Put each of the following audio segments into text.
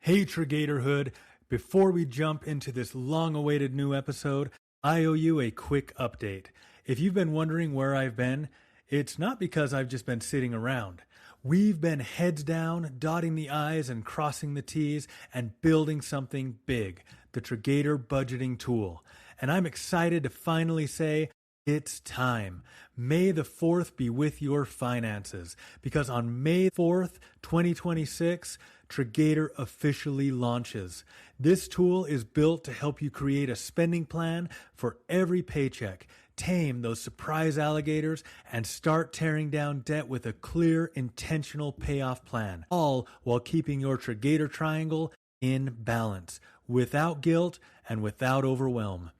Hey Triggatorhood, before we jump into this long-awaited new episode, I owe you a quick update. If you've been wondering where I've been, it's not because I've just been sitting around. We've been heads down, dotting the I's and crossing the T's, and building something big, the Triggator budgeting tool. And I'm excited to finally say, it's time. May the 4th be with your finances, because on May 4th, 2026, Triggator officially launches. This tool is built to help you create a spending plan for every paycheck, tame those surprise alligators, and start tearing down debt with a clear, intentional payoff plan, all while keeping your Triggator Triangle in balance, without guilt and without overwhelm.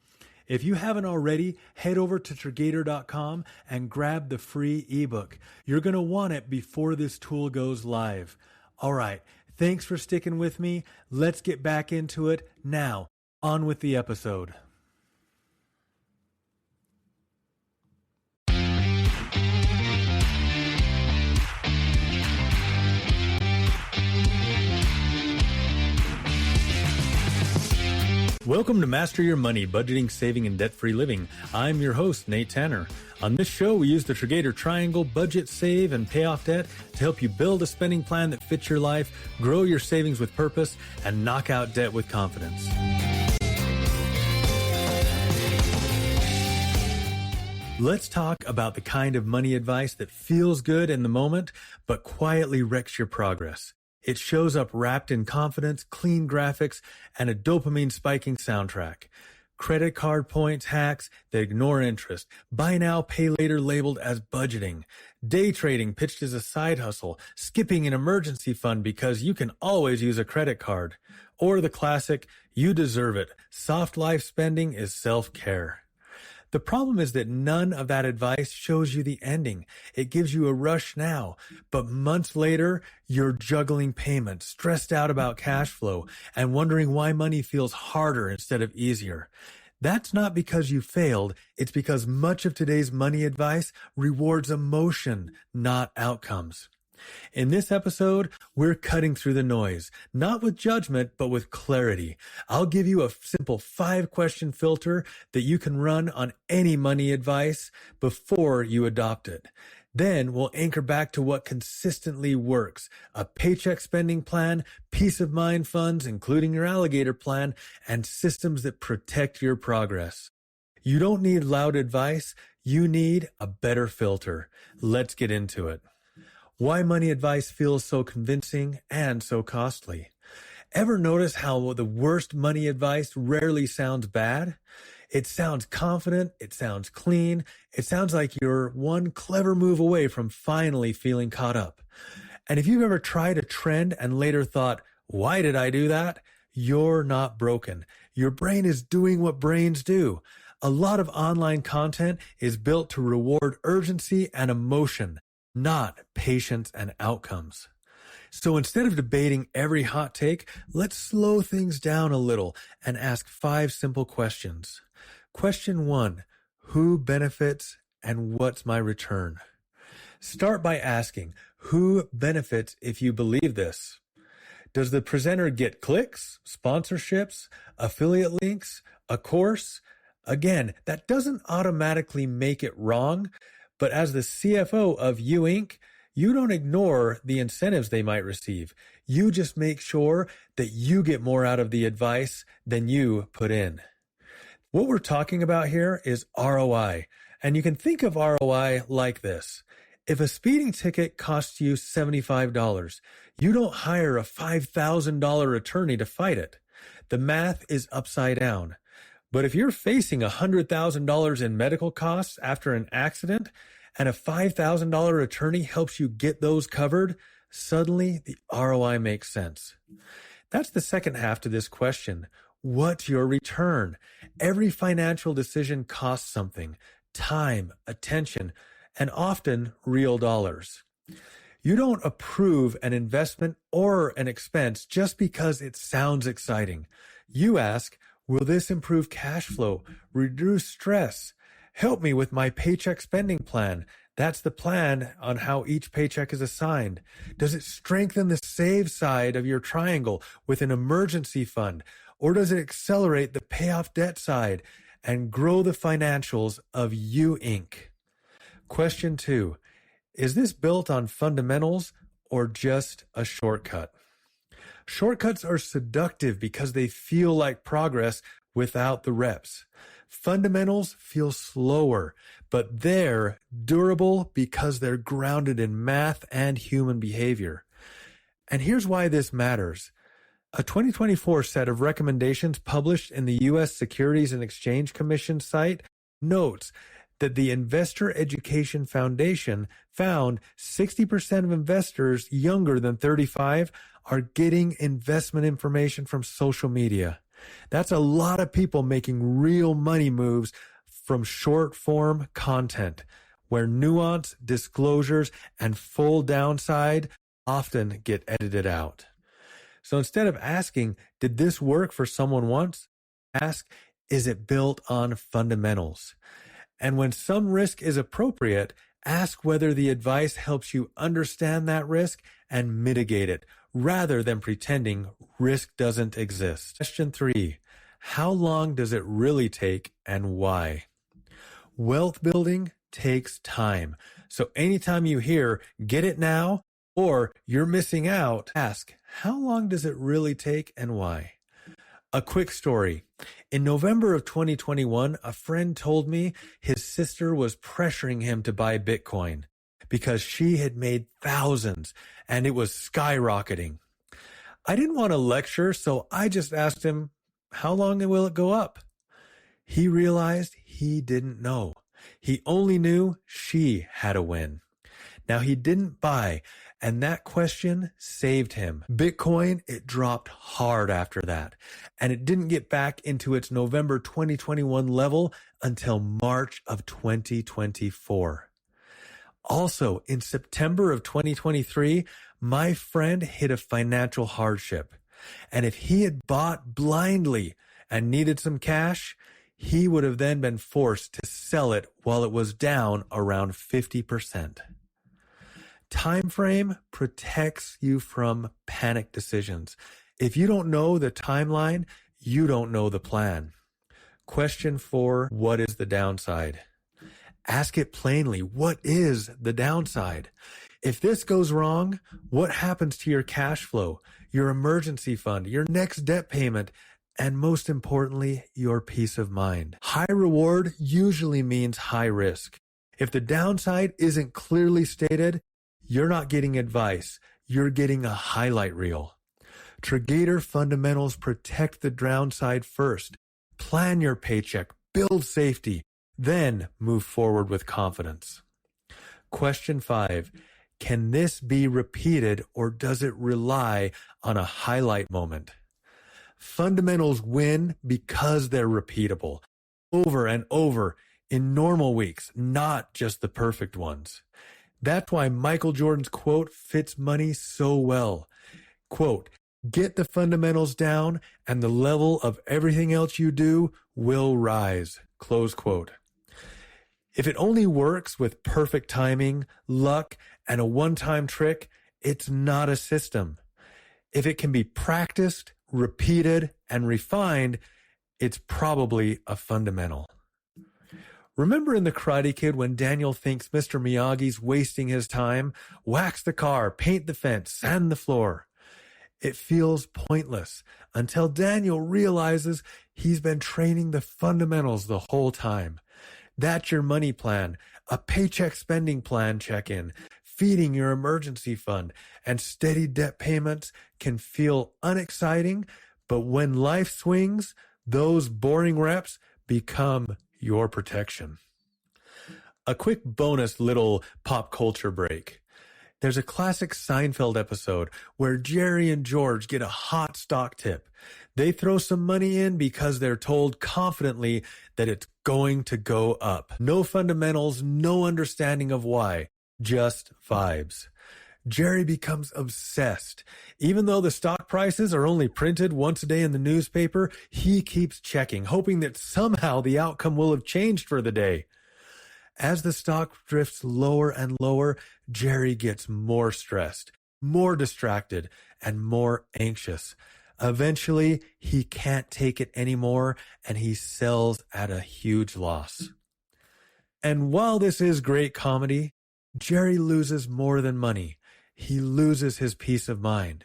If you haven't already, head over to Triggator.com and grab the free ebook. You're going to want it before this tool goes live. All right, thanks for sticking with me. Let's get back into it. Now, on with the episode. Welcome to Master Your Money, Budgeting, Saving, and Debt-Free Living. I'm your host, Nate Tanner. On this show, we use the Triggator Triangle, budget, save, and pay off debt to help you build a spending plan that fits your life, grow your savings with purpose, and knock out debt with confidence. Let's talk about the kind of money advice that feels good in the moment, but quietly wrecks your progress. It shows up wrapped in confidence, clean graphics, and a dopamine spiking soundtrack. Credit card points hacks that ignore interest. Buy now, pay later labeled as budgeting. Day trading pitched as a side hustle. Skipping an emergency fund because you can always use a credit card. Or the classic, you deserve it. Soft life spending is self-care. The problem is that none of that advice shows you the ending. It gives you a rush now, but months later, you're juggling payments, stressed out about cash flow, and wondering why money feels harder instead of easier. That's not because you failed. It's because much of today's money advice rewards emotion, not outcomes. In this episode, we're cutting through the noise, not with judgment, but with clarity. I'll give you a simple 5-question filter that you can run on any money advice before you adopt it. Then we'll anchor back to what consistently works: a paycheck spending plan, peace of mind funds, including your Alligator plan, and systems that protect your progress. You don't need loud advice. You need a better filter. Let's get into it. Why money advice feels so convincing and so costly. Ever notice how the worst money advice rarely sounds bad? It sounds confident, it sounds clean, it sounds like you're one clever move away from finally feeling caught up. And if you've ever tried a trend and later thought, why did I do that? You're not broken. Your brain is doing what brains do. A lot of online content is built to reward urgency and emotion, not patience and outcomes. So instead of debating every hot take, let's slow things down a little and ask 5 simple questions. Question 1, who benefits and what's my return? Start by asking, who benefits if you believe this? Does the presenter get clicks, sponsorships, affiliate links, a course? Again, that doesn't automatically make it wrong. But as the CFO of nYou'll, you don't ignore the incentives they might receive. You just make sure that you get more out of the advice than you put in. What we're talking about here is ROI. And you can think of ROI like this. If a speeding ticket costs you $75, you don't hire a $5,000 attorney to fight it. The math is upside down. But if you're facing $100,000 in medical costs after an accident and a $5,000 attorney helps you get those covered, suddenly the ROI makes sense. That's the second half to this question. What's your return? Every financial decision costs something: time, attention, and often real dollars. You don't approve an investment or an expense just because it sounds exciting. You ask, will this improve cash flow, reduce stress, help me with my paycheck spending plan, That's the plan on how each paycheck is assigned. Does it strengthen the save side of your triangle with an emergency fund, or does it accelerate the payoff debt side and grow the financials of nYou'll? Question 2. Is this built on fundamentals or just a shortcut? Shortcuts are seductive because they feel like progress without the reps. Fundamentals feel slower, but they're durable because they're grounded in math and human behavior. And here's why this matters. A 2024 set of recommendations published in the U.S. Securities and Exchange Commission site notes that the Investor Education Foundation found 60% of investors younger than 35 are getting investment information from social media. That's a lot of people making real money moves from short form content, where nuance, disclosures, and full downside often get edited out. So instead of asking, did this work for someone once? Ask, is it built on fundamentals? And when some risk is appropriate, ask whether the advice helps you understand that risk and mitigate it, rather than pretending risk doesn't exist. Question 3, how long does it really take and why? Wealth building takes time. So anytime you hear, get it now, or you're missing out, ask, how long does it really take and why? A quick story. In November of 2021, a friend told me his sister was pressuring him to buy Bitcoin because she had made thousands and it was skyrocketing. I didn't want to lecture, so I just asked him, how long will it go up? He realized he didn't know. He only knew she had a win. Now, he didn't buy, and that question saved him. Bitcoin, it dropped hard after that, and it didn't get back into its November 2021 level until March of 2024. Also, in September of 2023, my friend hit a financial hardship, and if he had bought blindly and needed some cash, he would have then been forced to sell it while it was down around 50%. Timeframe protects you from panic decisions. If you don't know the timeline, you don't know the plan. Question 4, what is the downside? Ask it plainly. What is the downside? If this goes wrong, what happens to your cash flow, your emergency fund, your next debt payment, and most importantly, your peace of mind? High reward usually means high risk. If the downside isn't clearly stated, you're not getting advice. You're getting a highlight reel. Triggator fundamentals protect the downside first. Plan your paycheck, build safety, then move forward with confidence. Question 5, can this be repeated or does it rely on a highlight moment? Fundamentals win because they're repeatable, over and over in normal weeks, not just the perfect ones. That's why Michael Jordan's quote fits money so well. Quote, get the fundamentals down and the level of everything else you do will rise. Close quote. If it only works with perfect timing, luck, and a one-time trick, it's not a system. If it can be practiced, repeated, and refined, it's probably a fundamental. Remember in The Karate Kid when Daniel thinks Mr. Miyagi's wasting his time? Wax the car, paint the fence, sand the floor. It feels pointless until Daniel realizes he's been training the fundamentals the whole time. That's your money plan, a paycheck spending plan check-in, feeding your emergency fund, and steady debt payments can feel unexciting, but when life swings, those boring reps become your protection. A quick bonus little pop culture break. There's a classic Seinfeld episode where Jerry and George get a hot stock tip. They throw some money in because they're told confidently that it's going to go up. No fundamentals, no understanding of why, just vibes. Jerry becomes obsessed. Even though the stock prices are only printed once a day in the newspaper, he keeps checking, hoping that somehow the outcome will have changed for the day. As the stock drifts lower and lower, Jerry gets more stressed, more distracted, and more anxious. Eventually, he can't take it anymore, and he sells at a huge loss. And while this is great comedy, Jerry loses more than money. He loses his peace of mind.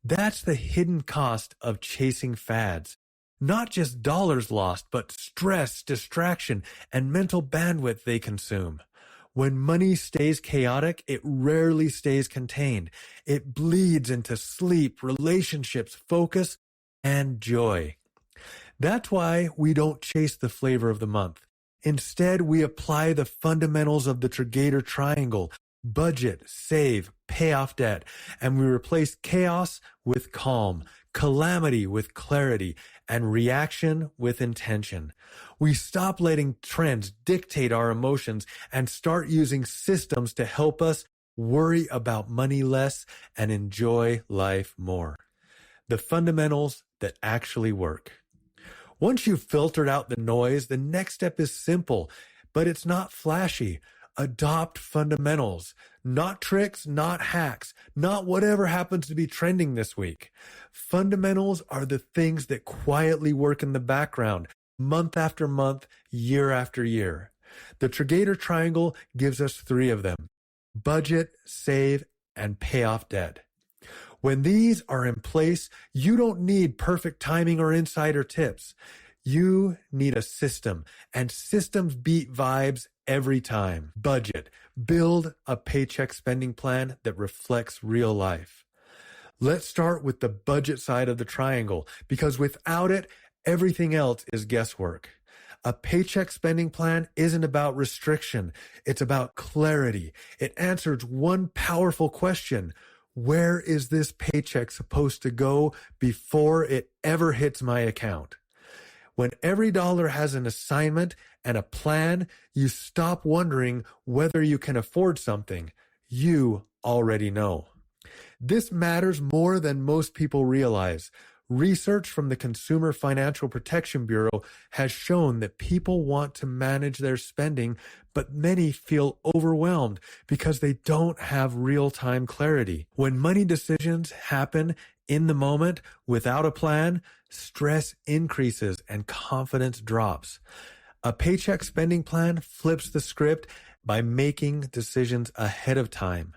That's the hidden cost of chasing fads. Not just dollars lost, but stress, distraction, and mental bandwidth they consume. When money stays chaotic, it rarely stays contained. It bleeds into sleep, relationships, focus, and joy. That's why we don't chase the flavor of the month. Instead, we apply the fundamentals of the Triggator Triangle: budget, save, pay off debt, and we replace chaos with calm, calamity with clarity, and reaction with intention. We stop letting trends dictate our emotions and start using systems to help us worry about money less and enjoy life more. The fundamentals that actually work. Once you've filtered out the noise, the next step is simple, but it's not flashy. Adopt fundamentals, not tricks, not hacks, not whatever happens to be trending this week. Fundamentals are the things that quietly work in the background, month after month, year after year. The Triggator Triangle gives us 3 of them: budget, save, and pay off debt. When these are in place, you don't need perfect timing or insider tips. You need a system, and systems beat vibes every time. Budget. Build a paycheck spending plan that reflects real life. Let's start with the budget side of the triangle, because without it, everything else is guesswork. A paycheck spending plan isn't about restriction. It's about clarity. It answers one powerful question: where is this paycheck supposed to go before it ever hits my account? When every dollar has an assignment and a plan, you stop wondering whether you can afford something. You already know. This matters more than most people realize. Research from the Consumer Financial Protection Bureau has shown that people want to manage their spending, but many feel overwhelmed because they don't have real-time clarity. When money decisions happen in the moment without a plan, stress increases and confidence drops. A paycheck spending plan flips the script by making decisions ahead of time,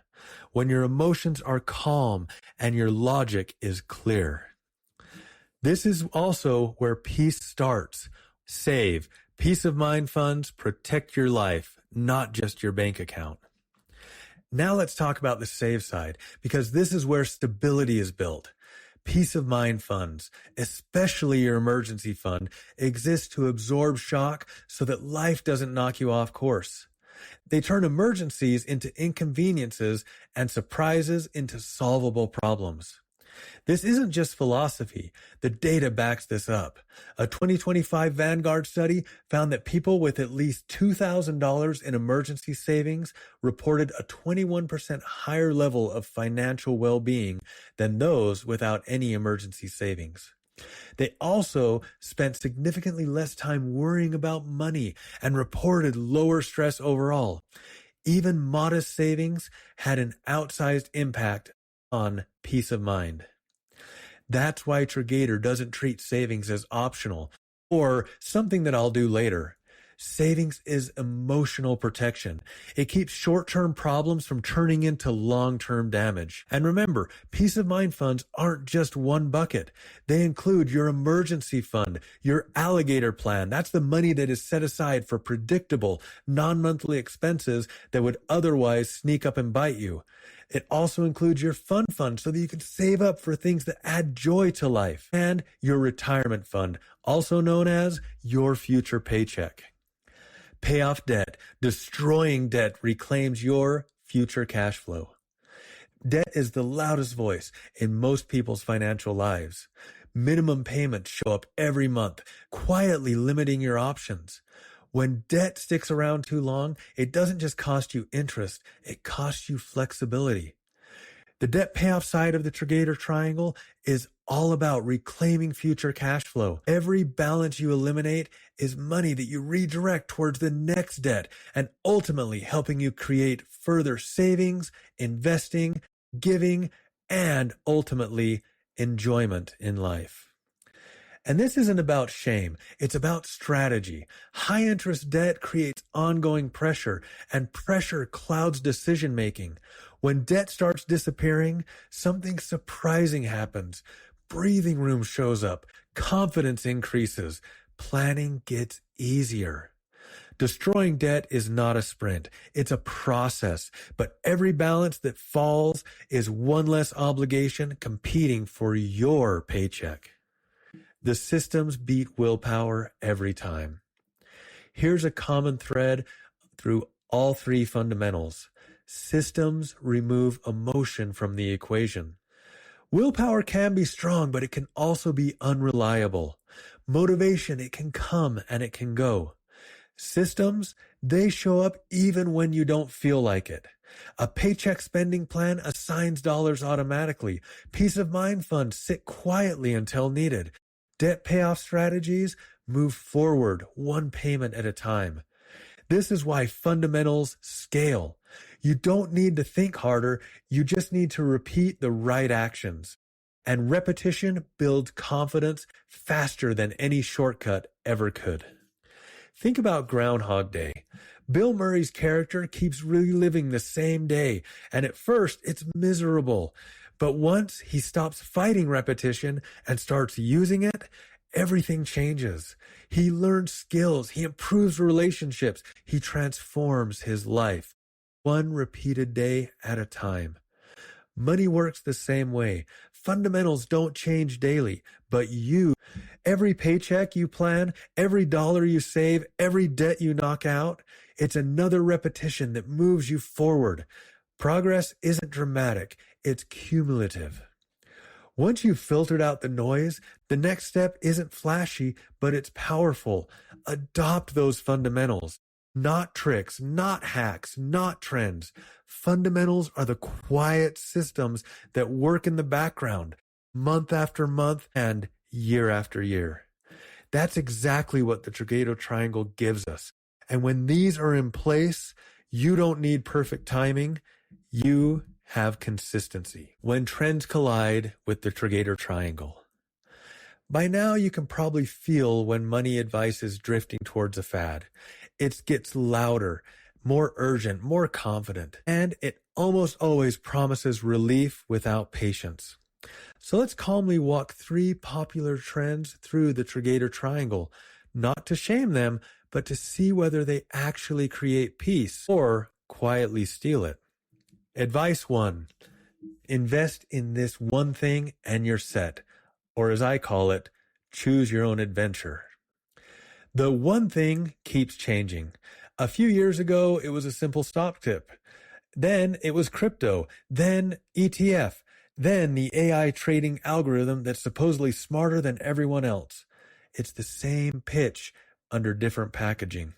when your emotions are calm and your logic is clear. This is also where peace starts. Save. Peace of mind funds protect your life, not just your bank account. Now let's talk about the save side, because this is where stability is built. Peace of mind funds, especially your emergency fund, exist to absorb shock so that life doesn't knock you off course. They turn emergencies into inconveniences and surprises into solvable problems. This isn't just philosophy. The data backs this up. A 2025 Vanguard study found that people with at least $2,000 in emergency savings reported a 21% higher level of financial well-being than those without any emergency savings. They also spent significantly less time worrying about money and reported lower stress overall. Even modest savings had an outsized impact on peace of mind. That's why Triggator doesn't treat savings as optional or something that I'll do later. Savings is emotional protection. It keeps short-term problems from turning into long-term damage. And remember, peace of mind funds aren't just one bucket. They include your emergency fund, your Alligator Plan. That's the money that is set aside for predictable, non-monthly expenses that would otherwise sneak up and bite you. It also includes your fun fund so that you can save up for things that add joy to life. And your retirement fund, also known as your future paycheck. Pay off debt. Destroying debt reclaims your future cash flow. Debt is the loudest voice in most people's financial lives. Minimum payments show up every month, quietly limiting your options. When debt sticks around too long, it doesn't just cost you interest, it costs you flexibility. The debt payoff side of the Triggator Triangle is all about reclaiming future cash flow. Every balance you eliminate is money that you redirect towards the next debt and ultimately helping you create further savings, investing, giving, and ultimately enjoyment in life. And this isn't about shame. It's about strategy. High interest debt creates ongoing pressure, and pressure clouds decision making. When debt starts disappearing, something surprising happens. Breathing room shows up. Confidence increases. Planning gets easier. Destroying debt is not a sprint. It's a process. But every balance that falls is one less obligation competing for your paycheck. The systems beat willpower every time. Here's a common thread through all three fundamentals. Systems remove emotion from the equation. Willpower can be strong, but it can also be unreliable. Motivation, it can come and it can go. Systems, they show up even when you don't feel like it. A paycheck spending plan assigns dollars automatically. Peace of mind funds sit quietly until needed. Debt payoff strategies move forward one payment at a time. This is why fundamentals scale. You don't need to think harder. You just need to repeat the right actions. And repetition builds confidence faster than any shortcut ever could. Think about Groundhog Day. Bill Murray's character keeps reliving the same day, and at first it's miserable. But once he stops fighting repetition and starts using it, everything changes. He learns skills, he improves relationships, he transforms his life, one repeated day at a time. Money works the same way. Fundamentals don't change daily, but you, every paycheck you plan, every dollar you save, every debt you knock out, it's another repetition that moves you forward. Progress isn't dramatic, it's cumulative. Once you've filtered out the noise, the next step isn't flashy, but it's powerful. Adopt those fundamentals. Not tricks, not hacks, not trends. Fundamentals are the quiet systems that work in the background, month after month and year after year. That's exactly what the Triggator Triangle gives us. And when these are in place, you don't need perfect timing. You have consistency. When trends collide with the Triggator Triangle. By now, you can probably feel when money advice is drifting towards a fad. It gets louder, more urgent, more confident, and it almost always promises relief without patience. So let's calmly walk three popular trends through the Triggator Triangle, not to shame them, but to see whether they actually create peace or quietly steal it. Advice 1, invest in this one thing and you're set. Or as I call it, choose your own adventure. The one thing keeps changing. A few years ago, it was a simple stock tip. Then it was crypto. Then ETF. Then the AI trading algorithm that's supposedly smarter than everyone else. It's the same pitch under different packaging.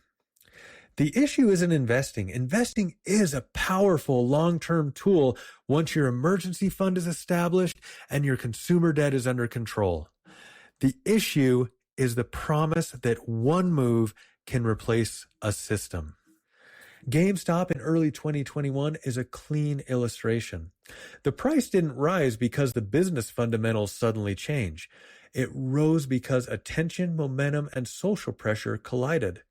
The issue isn't investing. Investing is a powerful long-term tool once your emergency fund is established and your consumer debt is under control. The issue is the promise that one move can replace a system. GameStop in early 2021 is a clean illustration. The price didn't rise because the business fundamentals suddenly changed. It rose because attention, momentum, and social pressure collided.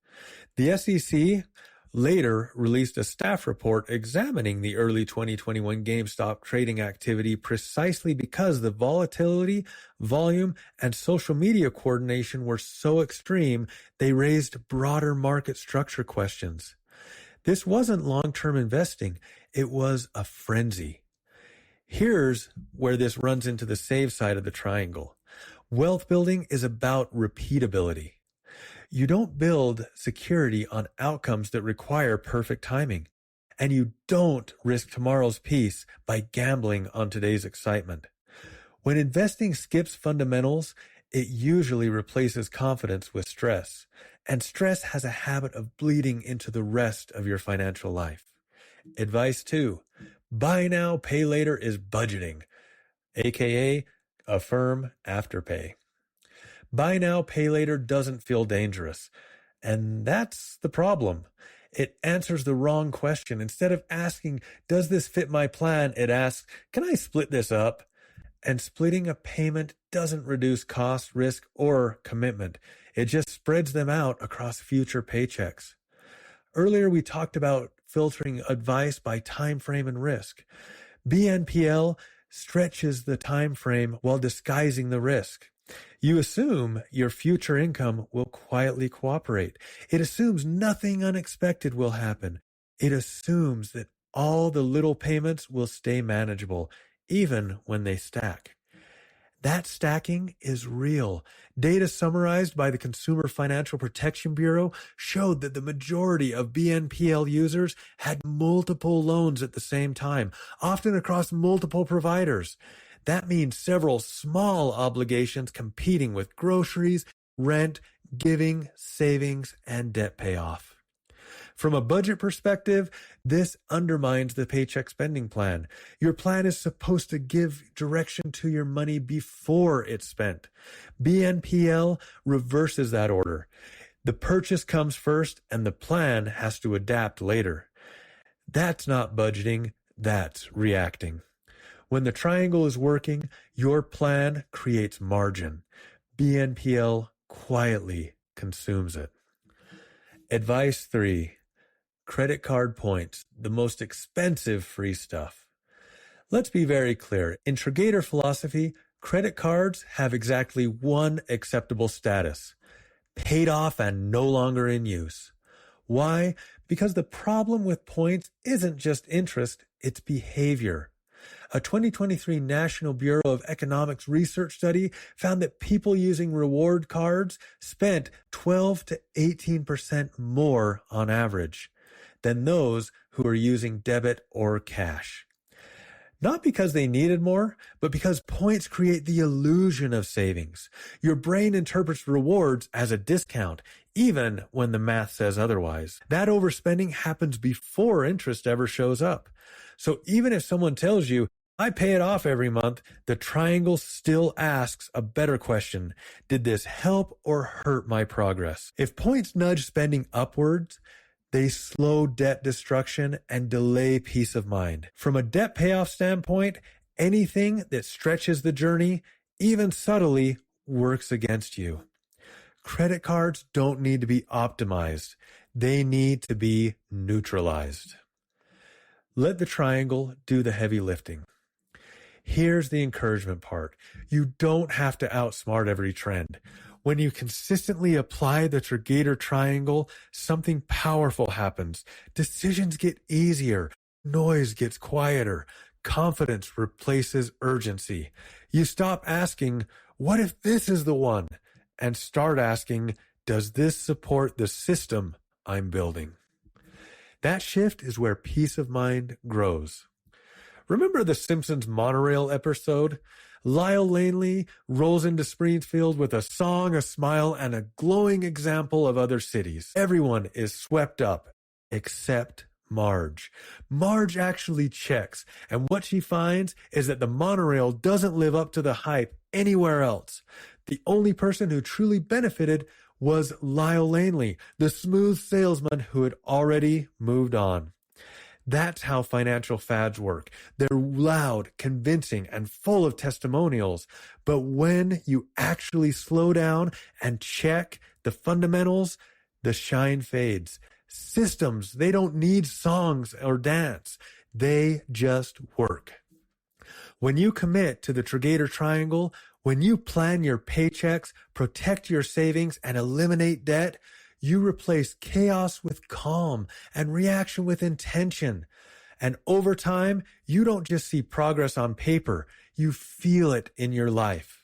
The SEC later released a staff report examining the early 2021 GameStop trading activity precisely because the volatility, volume, and social media coordination were so extreme, they raised broader market structure questions. This wasn't long-term investing, it was a frenzy. Here's where this runs into the save side of the triangle. Wealth building is about repeatability. You don't build security on outcomes that require perfect timing, and you don't risk tomorrow's peace by gambling on today's excitement. When investing skips fundamentals, it usually replaces confidence with stress, and stress has a habit of bleeding into the rest of your financial life. Advice 2, Buy now, pay later is budgeting, aka affirm afterpay. Buy now, pay later doesn't feel dangerous. And that's the problem. It answers the wrong question. Instead of asking, does this fit my plan? It asks, can I split this up? And splitting a payment doesn't reduce cost, risk, or commitment. It just spreads them out across future paychecks. Earlier, we talked about filtering advice by time frame and risk. BNPL stretches the time frame while disguising the risk. You assume your future income will quietly cooperate. It assumes nothing unexpected will happen. It assumes that all the little payments will stay manageable, even when they stack. That stacking is real. Data summarized by the Consumer Financial Protection Bureau showed that the majority of BNPL users had multiple loans at the same time, often across multiple providers. That means several small obligations competing with groceries, rent, giving, savings, and debt payoff. From a budget perspective, this undermines the Paycheck Spending Plan. Your plan is supposed to give direction to your money before it's spent. BNPL reverses that order. The purchase comes first and the plan has to adapt later. That's not budgeting, that's reacting. When the triangle is working, your plan creates margin. BNPL quietly consumes it. Advice 3. Credit card points, the most expensive free stuff. Let's be very clear. In Triggator philosophy, credit cards have exactly one acceptable status: paid off and no longer in use. Why? Because the problem with points isn't just interest, it's behavior. A 2023 National Bureau of Economics research study found that people using reward cards spent 12 to 18% more on average than those who are using debit or cash. Not because they needed more, but because points create the illusion of savings. Your brain interprets rewards as a discount, even when the math says otherwise. That overspending happens before interest ever shows up. So even if someone tells you, I pay it off every month, the triangle still asks a better question. Did this help or hurt my progress? If points nudge spending upwards, they slow debt destruction and delay peace of mind. From a debt payoff standpoint, anything that stretches the journey, even subtly, works against you. Credit cards don't need to be optimized. They need to be neutralized. Let the triangle do the heavy lifting. Here's the encouragement part. You don't have to outsmart every trend. When you consistently apply the Triggator Triangle, something powerful happens. Decisions get easier. Noise gets quieter. Confidence replaces urgency. You stop asking, what if this is the one? And start asking, does this support the system I'm building? That shift is where peace of mind grows. Remember the Simpsons monorail episode? Lyle Lanley rolls into Springfield with a song, a smile, and a glowing example of other cities. Everyone is swept up, except Marge. Marge actually checks, and what she finds is that the monorail doesn't live up to the hype anywhere else. The only person who truly benefited was Lyle Lanley, the smooth salesman who had already moved on. That's how financial fads work. They're loud, convincing, and full of testimonials. But when you actually slow down and check the fundamentals, the shine fades. Systems, they don't need songs or dance. They just work. When you commit to the Triggator Triangle, when you plan your paychecks, protect your savings, and eliminate debt, you replace chaos with calm and reaction with intention. And over time, you don't just see progress on paper, you feel it in your life.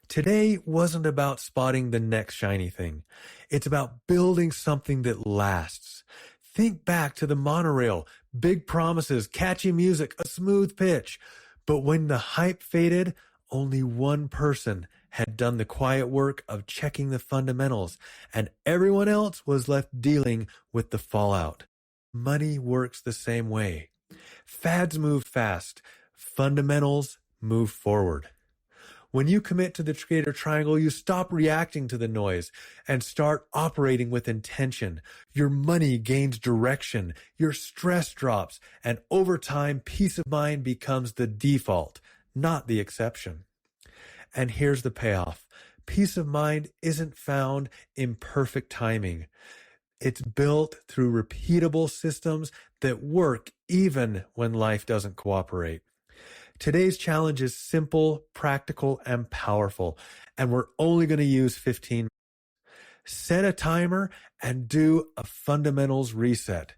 Today wasn't about spotting the next shiny thing. It's about building something that lasts. Think back to the monorail, big promises, catchy music, a smooth pitch. But when the hype faded, only one person had done the quiet work of checking the fundamentals, and everyone else was left dealing with the fallout. Money works the same way. Fads move fast. Fundamentals move forward. When you commit to the Triggator Triangle, you stop reacting to the noise and start operating with intention. Your money gains direction, your stress drops, and over time, peace of mind becomes the default, not the exception. And here's the payoff. Peace of mind isn't found in perfect timing. It's built through repeatable systems that work even when life doesn't cooperate. Today's challenge is simple, practical, and powerful, and we're only going to use 15 minutes. Set a timer and do a fundamentals reset.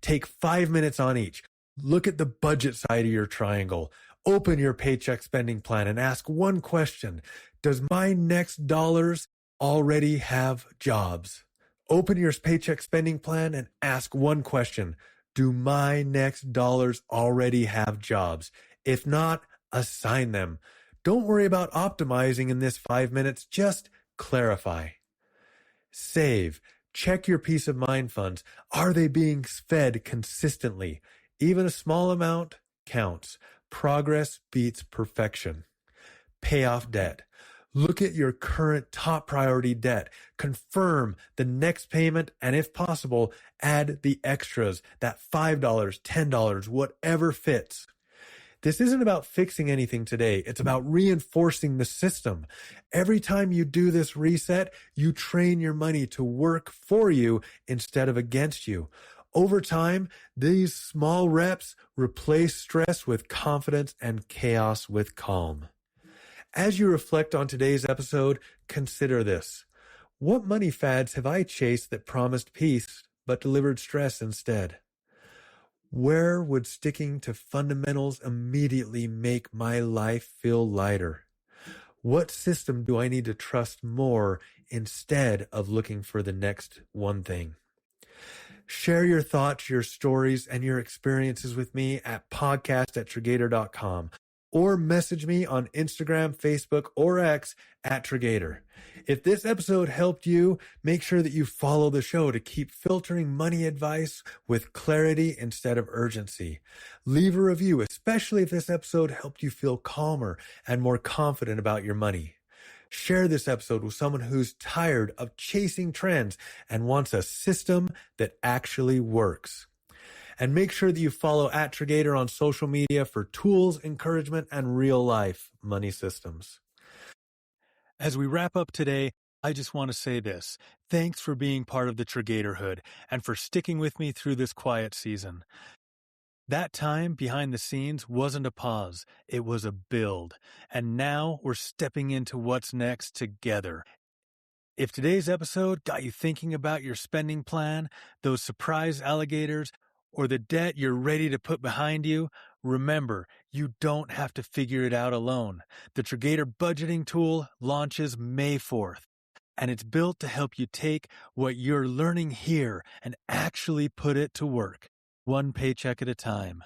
Take 5 minutes on each. Look at the budget side of your triangle. Open your paycheck spending plan and ask one question. Does my next dollars already have jobs? Open your paycheck spending plan and ask one question. Do my next dollars already have jobs? If not, assign them. Don't worry about optimizing in this 5 minutes. Just clarify. Save. Check your peace of mind funds. Are they being fed consistently? Even a small amount counts. Progress beats perfection. Pay off debt. Look at your current top priority debt. Confirm the next payment, and if possible, add the extras, that $5, $10, whatever fits. This isn't about fixing anything today. It's about reinforcing the system. Every time you do this reset, you train your money to work for you instead of against you. Over time, these small reps replace stress with confidence and chaos with calm. As you reflect on today's episode, consider this. What money fads have I chased that promised peace but delivered stress instead? Where would sticking to fundamentals immediately make my life feel lighter? What system do I need to trust more instead of looking for the next one thing? Share your thoughts, your stories, and your experiences with me at podcast@Triggator.com or message me on Instagram, Facebook, or X at Triggator. If this episode helped you, make sure that you follow the show to keep filtering money advice with clarity instead of urgency. Leave a review, especially if this episode helped you feel calmer and more confident about your money. Share this episode with someone who's tired of chasing trends and wants a system that actually works. And make sure that you follow @Triggator on social media for tools, encouragement, and real-life money systems. As we wrap up today, I just want to say this. Thanks for being part of the Triggatorhood and for sticking with me through this quiet season. That time behind the scenes wasn't a pause, it was a build. And now we're stepping into what's next together. If today's episode got you thinking about your spending plan, those surprise alligators, or the debt you're ready to put behind you, remember, you don't have to figure it out alone. The Triggator budgeting tool launches May 4th, and it's built to help you take what you're learning here and actually put it to work, one paycheck at a time.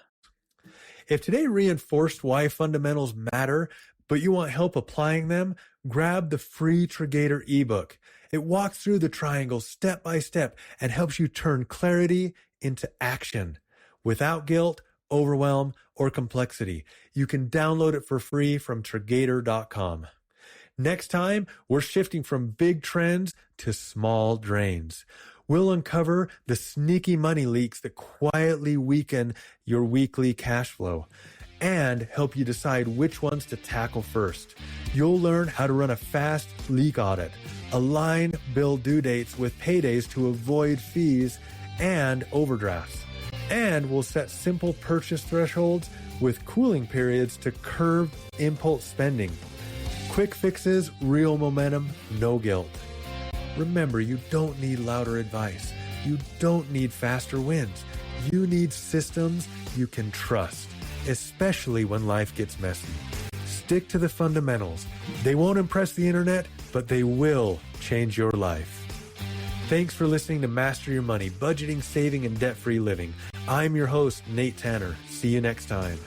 If today reinforced why fundamentals matter, but you want help applying them, grab the free Triggator ebook. It walks through the triangle step by step and helps you turn clarity into action without guilt, overwhelm, or complexity. You can download it for free from Triggator.com. Next time, we're shifting from big trends to small drains. We'll uncover the sneaky money leaks that quietly weaken your weekly cash flow and help you decide which ones to tackle first. You'll learn how to run a fast leak audit, align bill due dates with paydays to avoid fees and overdrafts. And we'll set simple purchase thresholds with cooling periods to curb impulse spending. Quick fixes, real momentum, no guilt. Remember, you don't need louder advice. You don't need faster wins. You need systems you can trust, especially when life gets messy. Stick to the fundamentals. They won't impress the internet, but they will change your life. Thanks for listening to Master Your Money, Budgeting, Saving, and Debt-Free Living. I'm your host, Nate Tanner. See you next time.